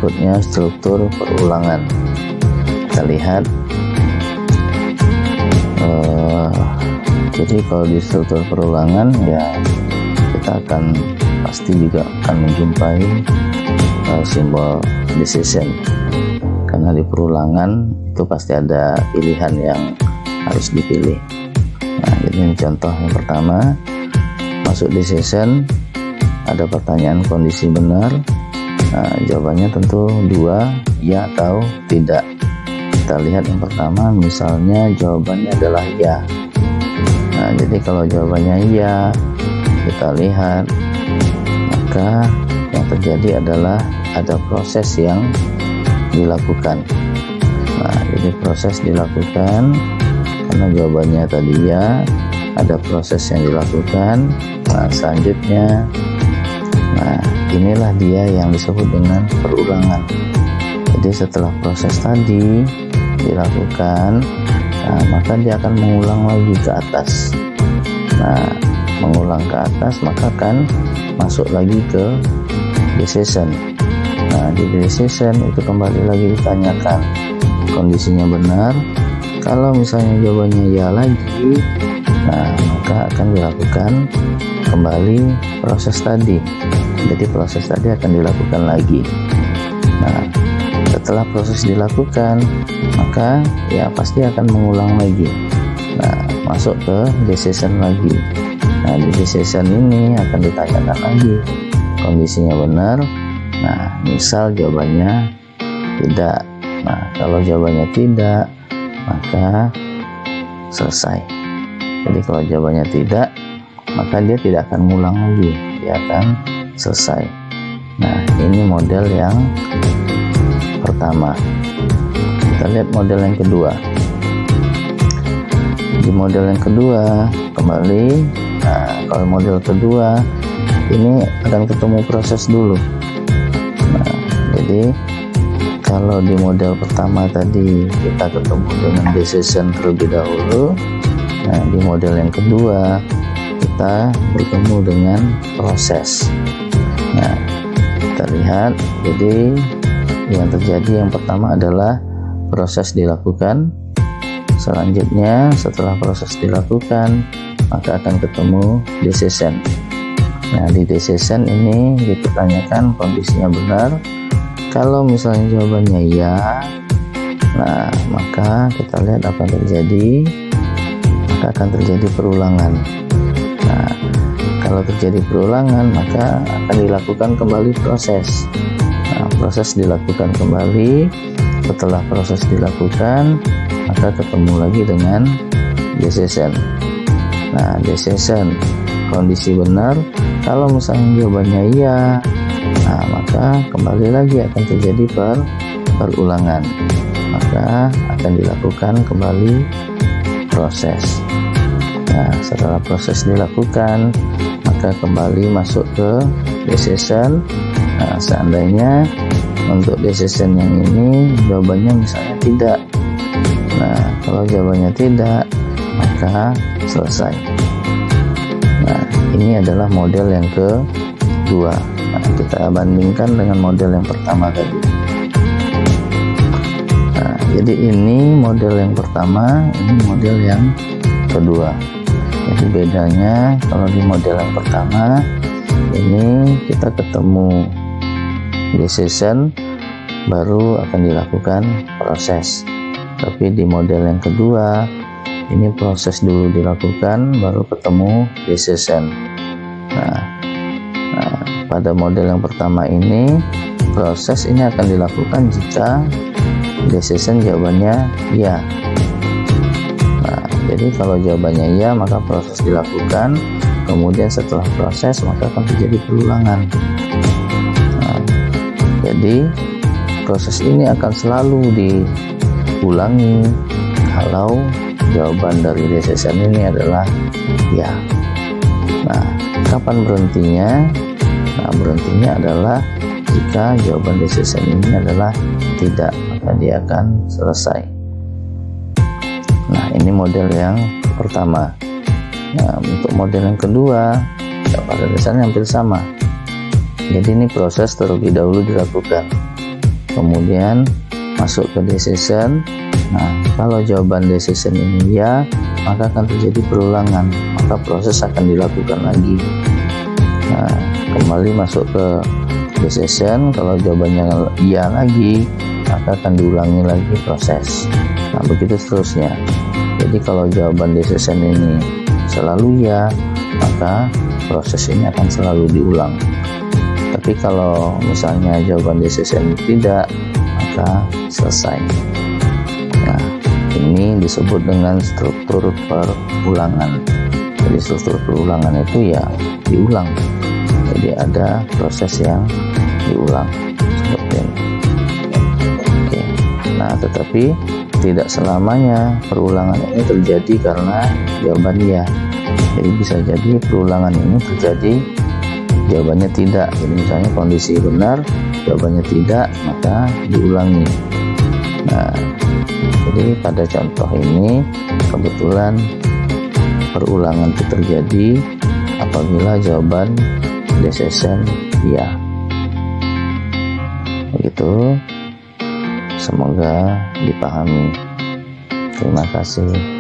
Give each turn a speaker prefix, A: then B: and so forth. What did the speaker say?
A: berikutnya struktur perulangan. Kita lihat. Jadi kalau di struktur perulangan ya kita akan pasti juga akan menjumpai simbol decision, karena di perulangan itu pasti ada pilihan yang harus dipilih. Nah, ini contoh yang pertama, masuk decision, ada pertanyaan kondisi benar. Nah, jawabannya tentu 2, ya atau tidak. Kita lihat yang pertama, misalnya jawabannya adalah ya. Nah, jadi kalau jawabannya iya, kita lihat, maka yang terjadi adalah ada proses yang dilakukan. Nah, jadi proses dilakukan karena jawabannya tadi ya, ada proses yang dilakukan. Nah, selanjutnya, nah inilah dia yang disebut dengan perulangan. Jadi setelah proses tadi dilakukan, nah, maka dia akan mengulang lagi ke atas. Nah, mengulang ke atas maka akan masuk lagi ke decision. Nah, di decision itu kembali lagi ditanyakan kondisinya benar. Kalau misalnya jawabannya ya lagi, nah maka akan dilakukan kembali proses tadi. Jadi proses tadi akan dilakukan lagi. Nah, setelah proses dilakukan, maka ya pasti akan mengulang lagi. Nah, masuk ke decision lagi. Nah, di decision ini akan ditanyakan lagi kondisinya benar. Nah, misal jawabannya tidak. Nah, kalau jawabannya tidak, maka selesai. Jadi kalau jawabannya tidak, maka dia tidak akan mengulang lagi, dia akan selesai. Nah, ini model yang pertama. Kita lihat model yang kedua. Di model yang kedua kembali, nah kalau model kedua ini akan ketemu proses dulu. Nah, jadi kalau di model pertama tadi kita ketemu dengan decision terlebih dahulu, nah di model yang kedua kita bertemu dengan proses. Nah, kita lihat, jadi yang terjadi yang pertama adalah proses dilakukan. Selanjutnya setelah proses dilakukan, maka akan ketemu decision. Nah, di decision ini dipertanyakan kondisinya benar. Kalau misalnya jawabannya ya, nah maka kita lihat apa yang terjadi, maka akan terjadi perulangan. Nah, kalau terjadi perulangan, maka akan dilakukan kembali proses. Nah, proses dilakukan kembali. Setelah proses dilakukan, maka ketemu lagi dengan decision. Nah, decision kondisi benar. Kalau misalnya jawabannya iya, nah maka kembali lagi akan terjadi perulangan. Maka akan dilakukan kembali proses. Nah, setelah proses dilakukan, maka kembali masuk ke decision. Nah, seandainya untuk decision yang ini jawabannya misalnya tidak. Nah, kalau jawabannya tidak, maka selesai. Nah, ini adalah model yang kedua. Nah, kita bandingkan dengan model yang pertama tadi. Nah, jadi ini model yang pertama, ini model yang kedua. Jadi bedanya kalau di model yang pertama ini kita ketemu decision, baru akan dilakukan proses. Tapi di model yang kedua ini proses dulu dilakukan, baru ketemu decision. Nah, pada model yang pertama ini proses ini akan dilakukan jika decision jawabannya ya. Nah, jadi kalau jawabannya ya, maka proses dilakukan. Kemudian setelah proses, maka akan terjadi perulangan. Nah, jadi proses ini akan selalu diulangi kalau jawaban dari decision ini adalah ya. Nah, kapan berhentinya? Nah, berhentinya adalah jika jawaban decision ini adalah tidak, maka dia akan selesai. Nah, ini model yang pertama. Nah, untuk model yang kedua, ya pada dasarnya hampir sama. Jadi ini proses terlebih dahulu dilakukan. kemudian masuk ke decision. Nah, kalau jawaban decision ini ya, maka akan terjadi perulangan, maka proses akan dilakukan lagi. Nah, kembali masuk ke decision, kalau jawabannya iya lagi, maka akan diulangi lagi proses. Nah, begitu seterusnya. Jadi kalau jawaban decision ini selalu ya, maka proses ini akan selalu diulang. Tapi kalau misalnya jawaban decision tidak, maka selesai. Nah, ini disebut dengan struktur perulangan. Jadi struktur perulangan itu ya diulang. Jadi ada proses yang diulang seperti ini. Oke. Nah, tetapi tidak selamanya perulangan ini terjadi karena jawaban iya. Jadi bisa jadi perulangan ini terjadi jawabannya tidak. Jadi misalnya kondisi benar, jawabannya tidak, maka diulangi. Nah, jadi pada contoh ini kebetulan perulangan itu terjadi apabila jawaban decision iya. Begitu, semoga dipahami. Terima kasih.